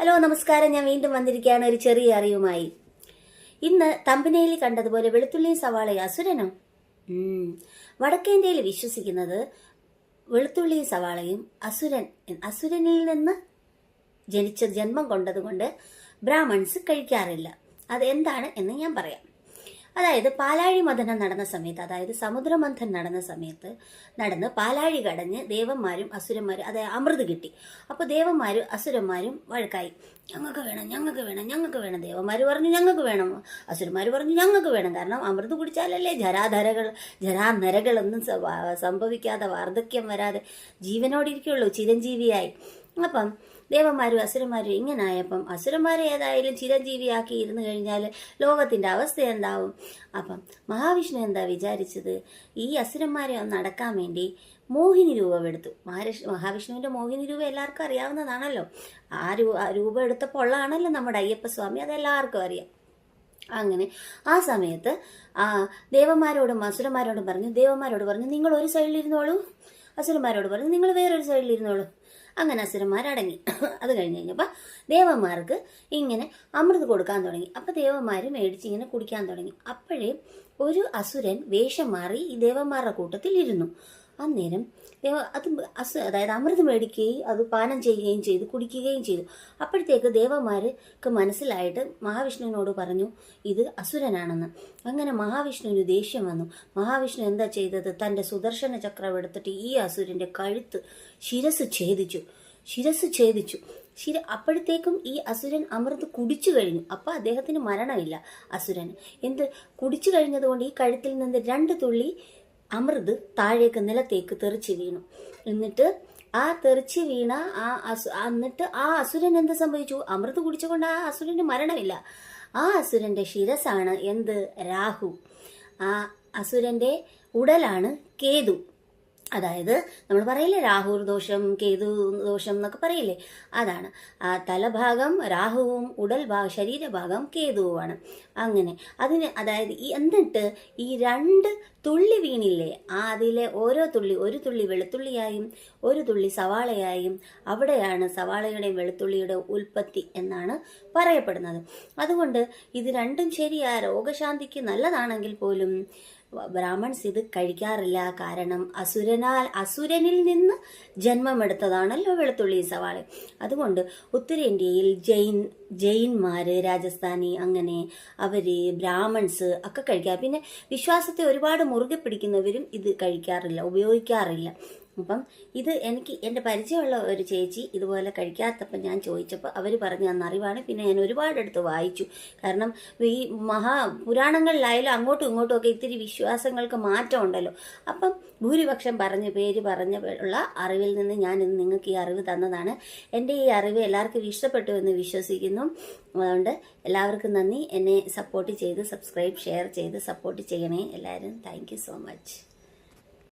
Hello നമസ്കാരം, ഞാൻ വീണ്ടും വന്നിരിക്കുകയാണ് ഒരു ചെറിയ അറിവുമായി. ഇന്ന് തമ്പനയിൽ കണ്ടതുപോലെ വെളുത്തുള്ളിയും സവാളയും അസുരനോ? വടക്കേന്ത്യയിൽ വിശ്വസിക്കുന്നത് വെളുത്തുള്ളിയും സവാളയും അസുരനിൽ നിന്ന് ജന്മം കൊണ്ടതുകൊണ്ട് ബ്രാഹ്മൺസ് കഴിക്കാറില്ല. അത് എന്താണ് എന്ന് ഞാൻ പറയാം. അതായത് പാലാഴി മഥനം നടന്ന സമയത്ത്, അതായത് സമുദ്രമന്ഥൻ നടന്ന സമയത്ത് പാലാഴി കടഞ്ഞ് ദേവന്മാരും അസുരന്മാരും, അതായത് അമൃത് കിട്ടി. അപ്പോൾ ദേവന്മാരും അസുരന്മാരും വഴക്കായി. ഞങ്ങൾക്ക് വേണം, ഞങ്ങൾക്ക് വേണം, ഞങ്ങൾക്ക് വേണം. ദേവന്മാർ പറഞ്ഞു ഞങ്ങൾക്ക് വേണം, അസുരന്മാർ പറഞ്ഞു ഞങ്ങൾക്ക് വേണം. കാരണം അമൃത് കുടിച്ചാലല്ലേ ജരാനരകളൊന്നും സംഭവിക്കാതെ, വാർദ്ധക്യം വരാതെ ജീവനോടിരിക്കുള്ളൂ, ചിരഞ്ജീവിയായി. അപ്പം ദേവന്മാരും അസുരന്മാരും ഇങ്ങനായപ്പം അസുരന്മാരെ ഏതായാലും ചിരഞ്ജീവിയാക്കി ഇരുന്ന് കഴിഞ്ഞാൽ ലോകത്തിൻ്റെ അവസ്ഥ എന്താവും? അപ്പം മഹാവിഷ്ണു എന്താ വിചാരിച്ചത്? ഈ അസുരന്മാരെ ഒന്ന് അടക്കാൻ വേണ്ടി മോഹിനി രൂപമെടുത്തു. മഹാവിഷ്ണുവിൻ്റെ മോഹിനി രൂപം എല്ലാവർക്കും അറിയാവുന്നതാണല്ലോ. ആ രൂപം എടുത്തപ്പോൾ ഉള്ളതാണല്ലോ നമ്മുടെ അയ്യപ്പസ്വാമി, അതെല്ലാവർക്കും അറിയാം. അങ്ങനെ ആ സമയത്ത് ദേവന്മാരോടും അസുരന്മാരോടും പറഞ്ഞു നിങ്ങൾ ഒരു സൈഡിലിരുന്നോളൂ, അസുരന്മാരോട് പറഞ്ഞു നിങ്ങൾ വേറൊരു സൈഡിലിരുന്നോളൂ. അങ്ങനെ അസുരന്മാരടങ്ങി. അത് കഴിഞ്ഞ് കഴിഞ്ഞപ്പോൾ ദേവന്മാർക്ക് ഇങ്ങനെ അമൃത് കൊടുക്കാൻ തുടങ്ങി. അപ്പം ദേവന്മാർ മേടിച്ച് ഇങ്ങനെ കുടിക്കാൻ തുടങ്ങി. അപ്പോഴേ ഒരു അസുരൻ വേഷം മാറി ഈ ദേവന്മാരുടെ കൂട്ടത്തിൽ ഇരുന്നു. അന്നേരം അതായത് അമൃത് മേടിക്കുകയും അത് പാനം ചെയ്യുകയും ചെയ്തു, കുടിക്കുകയും ചെയ്തു. അപ്പോഴത്തേക്ക് ദേവന്മാർക്ക് മനസ്സിലായിട്ട് മഹാവിഷ്ണുവിനോട് പറഞ്ഞു ഇത് അസുരനാണെന്ന്. അങ്ങനെ മഹാവിഷ്ണുവിന് ദേഷ്യം വന്നു. മഹാവിഷ്ണു എന്താ ചെയ്തത്? തൻ്റെ സുദർശന ചക്രം എടുത്തിട്ട് ഈ അസുരൻ്റെ കഴുത്ത് ശിരസ് ഛേദിച്ചു. അപ്പോഴത്തേക്കും ഈ അസുരൻ അമൃത് കുടിച്ചു കഴിഞ്ഞു. അപ്പോൾ അദ്ദേഹത്തിന് മരണമില്ല. അസുരന് കുടിച്ചു കഴിഞ്ഞതുകൊണ്ട് ഈ കഴുത്തിൽ നിന്ന് 2 തുള്ളി അമൃത് താഴേക്ക് നിലത്തേക്ക് തെറിച്ച് വീണു. എന്നിട്ട് ആ തെറിച്ച് വീണ എന്നിട്ട് ആ അസുരൻ എന്ത് സംഭവിച്ചു? അമൃത് കുടിച്ചുകൊണ്ട് ആ അസുരന് മരണമില്ല. ആ അസുരന്റെ ശിരസാണ് രാഹു. ആ അസുരന്റെ ഉടലാണ് കേതു. അതായത് നമ്മൾ പറയില്ലേ രാഹുർ ദോഷം, കേതു ദോഷം എന്നൊക്കെ പറയില്ലേ, അതാണ്. ആ തലഭാഗം രാഹുവും ശരീരഭാഗം കേതുവുമാണ്. അങ്ങനെ അതായത് എന്നിട്ട് ഈ 2 തുള്ളി വീണില്ലേ, അതിലെ ഓരോ തുള്ളി, ഒരു തുള്ളി വെളുത്തുള്ളിയായും ഒരു തുള്ളി സവാളയായും, അവിടെയാണ് സവാളയുടെയും വെളുത്തുള്ളിയുടെ ഉൽപ്പത്തി എന്നാണ് പറയപ്പെടുന്നത്. അതുകൊണ്ട് ഇത് രണ്ടും ശരിയാ, രോഗശാന്തിക്ക് നല്ലതാണെങ്കിൽ പോലും ബ്രാഹ്മൺസ് ഇത് കഴിക്കാറില്ല. കാരണം അസുരനിൽ നിന്ന് ജന്മമെടുത്തതാണല്ലോ വെളുത്തുള്ളി സവാള. അതുകൊണ്ട് ഉത്തരേന്ത്യയിൽ ജൈൻമാര്, രാജസ്ഥാനി, അങ്ങനെ അവര് ബ്രാഹ്മൺസ് ഒക്കെ കഴിക്കാം. പിന്നെ വിശ്വാസത്തെ ഒരുപാട് മുറുകെ പിടിക്കുന്നവരും ഇത് കഴിക്കാറില്ല, ഉപയോഗിക്കാറില്ല. അപ്പം ഇത് എൻ്റെ പരിചയമുള്ള ഒരു ചേച്ചി ഇതുപോലെ കഴിക്കാത്തപ്പം ഞാൻ ചോദിച്ചപ്പോൾ അവർ പറഞ്ഞു തന്ന അറിവാണ്. പിന്നെ ഞാൻ ഒരുപാടെടുത്ത് വായിച്ചു. കാരണം ഈ പുരാണങ്ങളിലായാലും അങ്ങോട്ടും ഇങ്ങോട്ടും ഒക്കെ ഇത്തിരി വിശ്വാസങ്ങൾക്ക് മാറ്റം ഉണ്ടല്ലോ. അപ്പം ഭൂരിപക്ഷം പറഞ്ഞുള്ള അറിവിൽ നിന്ന് ഞാൻ ഇന്ന് നിങ്ങൾക്ക് ഈ അറിവ് തന്നതാണ്. എൻ്റെ ഈ അറിവ് എല്ലാവർക്കും ഇഷ്ടപ്പെട്ടു എന്ന് വിശ്വസിക്കുന്നു. അതുകൊണ്ട് എല്ലാവർക്കും നന്ദി. എന്നെ സപ്പോർട്ട് ചെയ്ത് സബ്സ്ക്രൈബ്, ഷെയർ ചെയ്ത് സപ്പോർട്ട് ചെയ്യണേ എല്ലാവരും. Thank you so much.